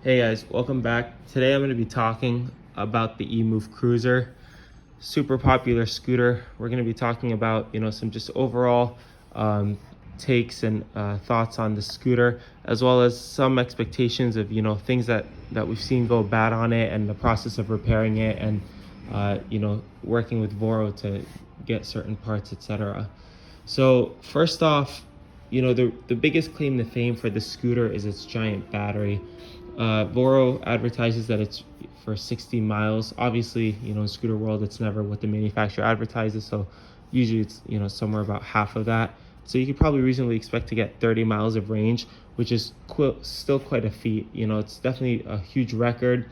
Hey guys, welcome back. Today I'm going to be talking about the EMOVE Cruiser, super popular scooter. We're going to be talking about, some just overall um, takes and thoughts on the scooter, as well as some expectations of, things that we've seen go bad on it and the process of repairing it and, working with Voro to get certain parts, etc. So first off, the biggest claim to fame for the scooter is its giant battery. Voro advertises that it's for 60 miles. Obviously, in scooter world, it's never what the manufacturer advertises. So usually it's, somewhere about half of that. So you could probably reasonably expect to get 30 miles of range, which is still quite a feat. It's definitely a huge record.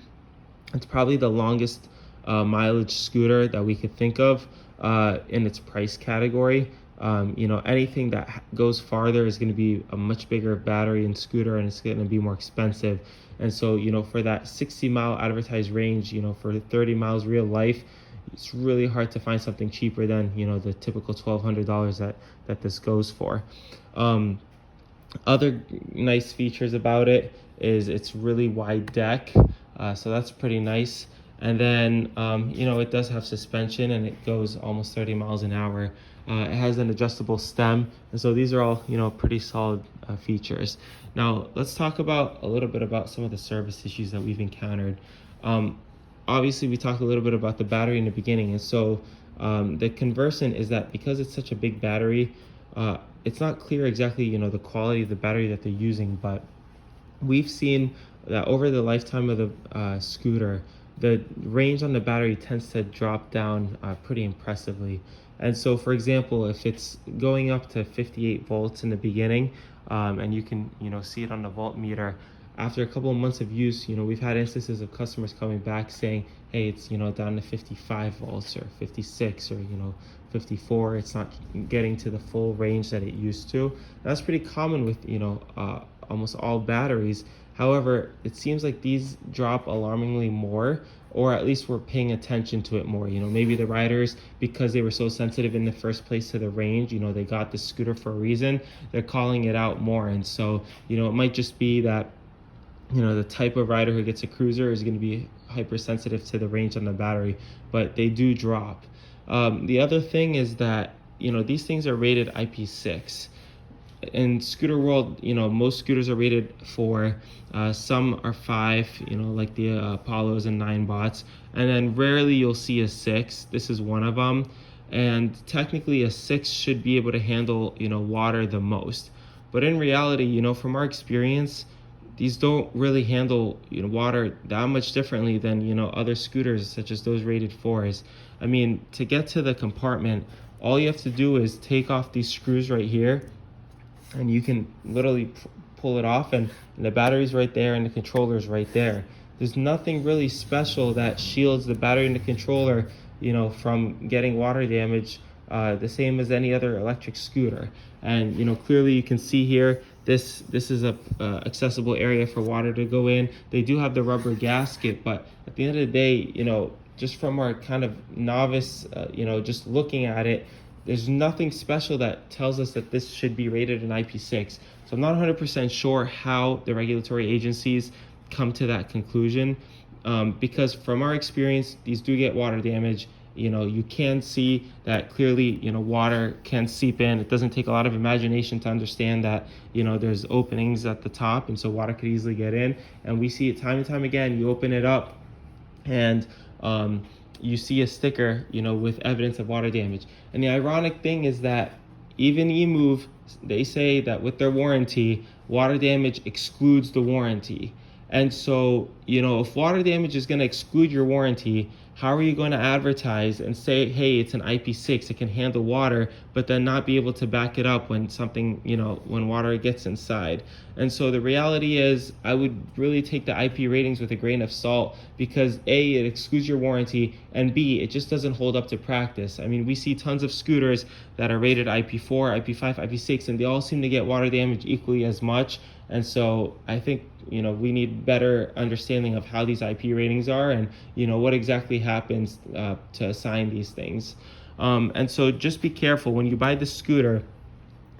It's probably the longest mileage scooter that we could think of in its price category. Anything that goes farther is going to be a much bigger battery and scooter, and it's going to be more expensive. And so, for that 60-mile advertised range, for 30 miles real life, it's really hard to find something cheaper than, the typical $1,200 that this goes for. Other nice features about it is it's really wide deck, so that's pretty nice. And then, it does have suspension and it goes almost 30 miles an hour. It has an adjustable stem, and so these are all, pretty solid features. Now, let's talk about a little bit about some of the service issues that we've encountered. Obviously, we talked a little bit about the battery in the beginning, and so the conversant is that because it's such a big battery, it's not clear exactly, the quality of the battery that they're using, but we've seen that over the lifetime of the scooter, the range on the battery tends to drop down pretty impressively. And so, for example, if it's going up to 58 volts in the beginning, and you can, see it on the voltmeter, after a couple of months of use, we've had instances of customers coming back saying, hey, it's, down to 55 volts or 56 or, 54. It's not getting to the full range that it used to. That's pretty common with, almost all batteries. However, it seems like these drop alarmingly more, or at least we're paying attention to it more. Maybe the riders, because they were so sensitive in the first place to the range, they got the scooter for a reason, they're calling it out more. And so, it might just be that, the type of rider who gets a cruiser is going to be hypersensitive to the range on the battery, but they do drop. The other thing is that, these things are rated IP6. In scooter world, most scooters are rated 4. Some are 5, like the Apollos and 9bots, and then rarely you'll see a 6. This is one of them, and technically a 6 should be able to handle, water the most. But in reality, from our experience, these don't really handle, water that much differently than, other scooters such as those rated 4s. I mean, to get to the compartment, all you have to do is take off these screws right here, and you can literally pull it off, and the battery's right there and the controller's right there. There's nothing really special that shields the battery and the controller, from getting water damage, the same as any other electric scooter. And clearly you can see here, this is a accessible area for water to go in. They do have the rubber gasket, but at the end of the day, just from our kind of novice, just looking at it, there's nothing special that tells us that this should be rated an IP6. So I'm not 100% sure how the regulatory agencies come to that conclusion, because from our experience, these do get water damage. You can see that clearly, water can seep in. It doesn't take a lot of imagination to understand that, there's openings at the top, and so water could easily get in. And we see it time and time again. You open it up, and you see a sticker, with evidence of water damage. And the ironic thing is that even EMOVE, they say that with their warranty, water damage excludes the warranty. And so, if water damage is going to exclude your warranty, how are you going to advertise and say, hey, it's an IP6, it can handle water, but then not be able to back it up when something, when water gets inside? And so the reality is, I would really take the IP ratings with a grain of salt, because A, it excludes your warranty, and B, it just doesn't hold up to practice. I mean, we see tons of scooters that are rated IP4, IP5, IP6, and they all seem to get water damage equally as much. And so I think, we need better understanding of how these IP ratings are and, what exactly happens to assign these things. And so just be careful when you buy the scooter.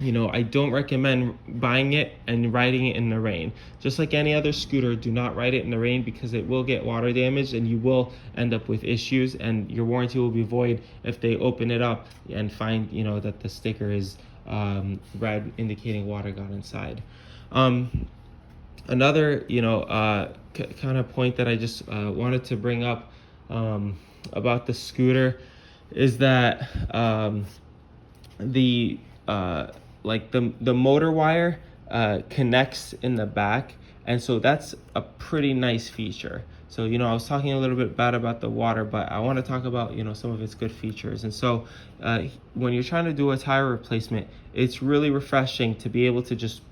I don't recommend buying it and riding it in the rain. Just like any other scooter, do not ride it in the rain because it will get water damage and you will end up with issues, and your warranty will be void if they open it up and find, that the sticker is red, indicating water got inside. Another, kind of point that I just wanted to bring up about the scooter is that the the motor wire connects in the back, and so that's a pretty nice feature. So I was talking a little bit bad about the water, but I want to talk about some of its good features. And so when you're trying to do a tire replacement, it's really refreshing to be able to just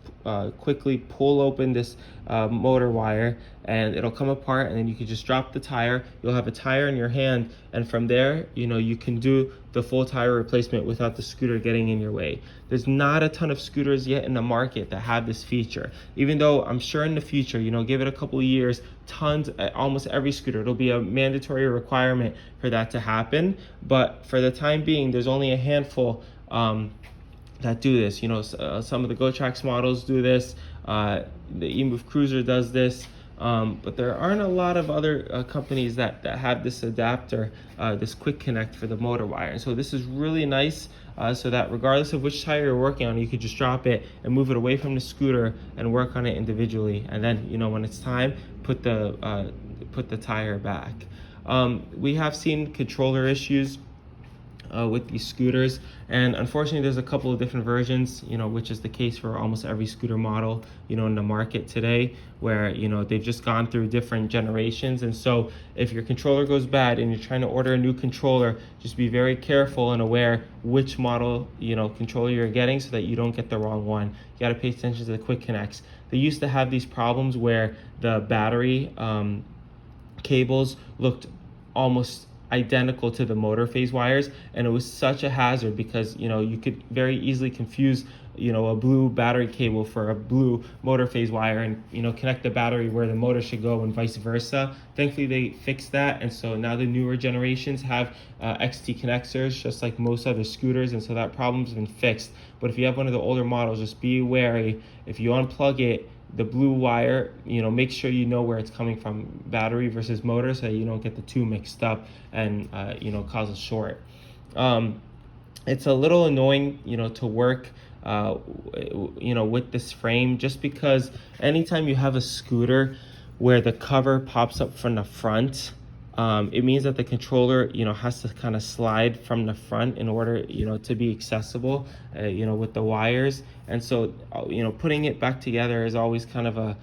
quickly pull open this motor wire, and it'll come apart, and then you can just drop the tire. You'll have a tire in your hand, and from there you can do the full tire replacement without the scooter getting in your way. There's not a ton of scooters yet in the market that have this feature, even though I'm sure in the future, give it a couple of years, almost every scooter, it'll be a mandatory requirement for that to happen. But for the time being, there's only a handful that do this. Some of the GoTrax models do this. The EMOVE Cruiser does this. But there aren't a lot of other companies that have this adapter, this quick connect for the motor wire. And so this is really nice, so that regardless of which tire you're working on, you could just drop it and move it away from the scooter and work on it individually. And then, when it's time, put the tire back. We have seen controller issues with these scooters, and unfortunately there's a couple of different versions, which is the case for almost every scooter model in the market today, where they've just gone through different generations. And so if your controller goes bad and you're trying to order a new controller, just be very careful and aware which model controller you're getting, so that you don't get the wrong one. You got to pay attention to the quick connects. They used to have these problems where the battery cables looked almost identical to the motor phase wires, and it was such a hazard because you could very easily confuse a blue battery cable for a blue motor phase wire, and connect the battery where the motor should go, and vice versa. Thankfully they fixed that, and so now the newer generations have XT connectors, just like most other scooters, and so that problem's been fixed. But if you have one of the older models, just be wary. If you unplug it, the blue wire, make sure you know where it's coming from, battery versus motor, so that you don't get the two mixed up and cause a short. It's a little annoying to work with this frame, just because anytime you have a scooter where the cover pops up from the front, it means that the controller has to kind of slide from the front in order to be accessible with the wires. And so putting it back together is always kind of a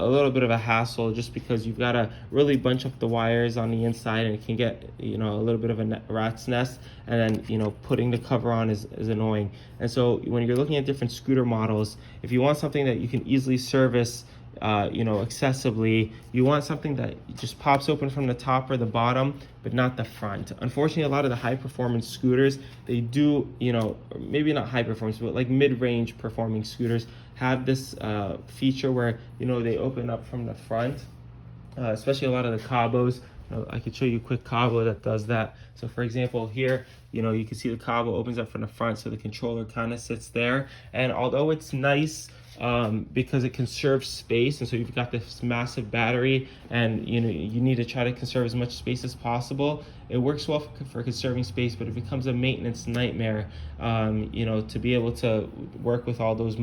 little bit of a hassle, just because you've got to really bunch up the wires on the inside, and it can get a little bit of a rat's nest, and then putting the cover on is annoying. And so when you're looking at different scooter models, if you want something that you can easily service accessibly, you want something that just pops open from the top or the bottom, but not the front. Unfortunately, a lot of the high performance scooters, they do, maybe not high performance, but like mid-range performing scooters have this feature where they open up from the front, especially a lot of the Cabos. I could show you a quick Cabo that does that. So for example, here, you can see the Cabo opens up from the front, so the controller kind of sits there. And although it's nice because it conserves space, and so you've got this massive battery, and you need to try to conserve as much space as possible, it works well for conserving space, but it becomes a maintenance nightmare to be able to work with all those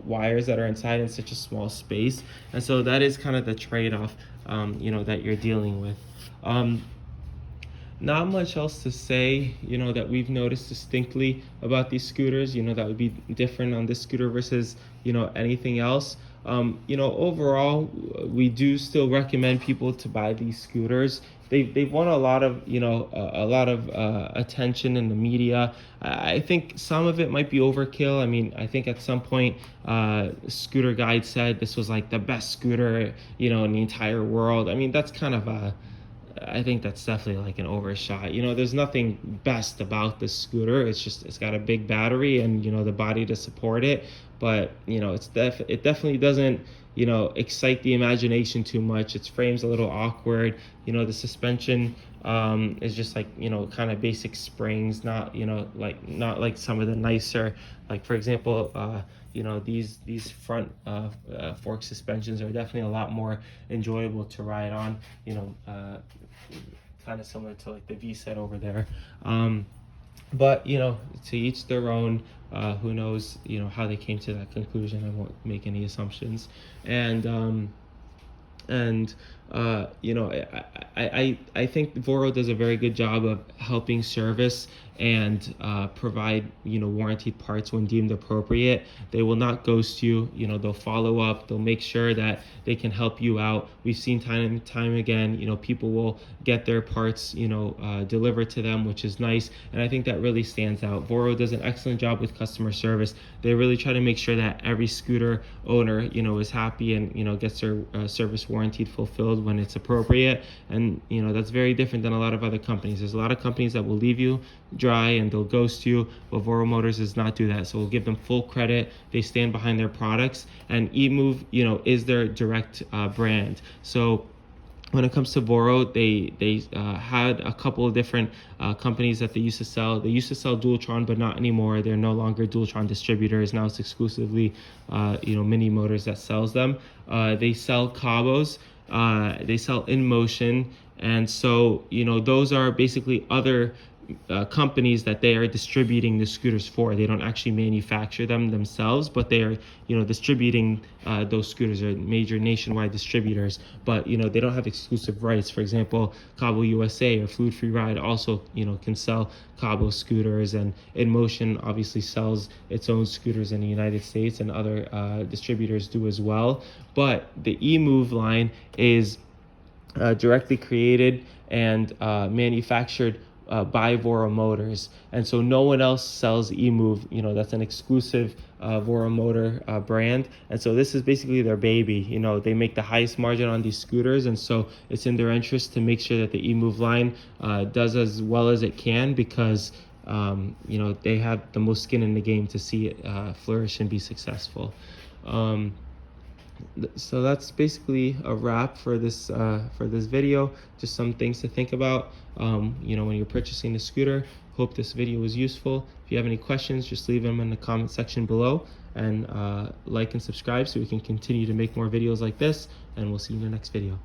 wires that are inside in such a small space. And so that is kind of the trade-off that you're dealing with. Not much else to say, that we've noticed distinctly about these scooters, that would be different on this scooter versus, anything else. Overall, we do still recommend people to buy these scooters. They've won a lot of, attention in the media. I think some of it might be overkill. I mean, I think at some point, Scooter Guide said this was like the best scooter, in the entire world. I mean, that's kind of I think that's definitely like an overshot. There's nothing best about this scooter. It's got a big battery and the body to support it, but it definitely doesn't excite the imagination too much. Its frame's a little awkward. The suspension is just like, you know, kind of basic springs, not, you know, like not like some of the nicer, like for example, you know, these front fork suspensions are definitely a lot more enjoyable to ride on, you know, kind of similar to like the V set over there. But you know, to each their own. Who knows, you know, how they came to that conclusion. I won't make any assumptions. And you know, I think Voro does a very good job of helping service and provide, you know, warranted parts when deemed appropriate. They will not ghost you. You know, they'll follow up. They'll make sure that they can help you out. We've seen time and time again, you know, people will get their parts, you know, delivered to them, which is nice. And I think that really stands out. Voro does an excellent job with customer service. They really try to make sure that every scooter owner, you know, is happy and, you know, gets their service warranty fulfilled when it's appropriate. And, you know, that's very different than a lot of other companies. There's a lot of companies that will leave you dry and they'll ghost you, but Voro Motors does not do that. So we'll give them full credit. They stand behind their products, and EMOVE, you know, is their direct brand. So when it comes to Voro, they had a couple of different companies that they used to sell. They used to sell Dualtron, but not anymore. They're no longer Dualtron distributors. Now it's exclusively, you know, Mini Motors that sells them. They sell Cabos. They sell InMotion, and so, you know, those are basically other companies that they are distributing the scooters for. They don't actually manufacture them themselves, but they are, you know, distributing those scooters. Are major nationwide distributors, but, you know, they don't have exclusive rights. For example, Cabo USA or Fluid Free Ride also, you know, can sell Cabo scooters, and InMotion obviously sells its own scooters in the United States, and other distributors do as well. But the eMove line is directly created and manufactured by Voro Motors, and so no one else sells eMove. You know, that's an exclusive Voro Motor brand, and so this is basically their baby. You know, they make the highest margin on these scooters, and so it's in their interest to make sure that the eMove line does as well as it can, because you know, they have the most skin in the game to see it flourish and be successful. So that's basically a wrap for this video. Just some things to think about, you know, when you're purchasing the scooter. Hope this video was useful. If you have any questions, just leave them in the comment section below, and like and subscribe so we can continue to make more videos like this, and we'll see you in the next video.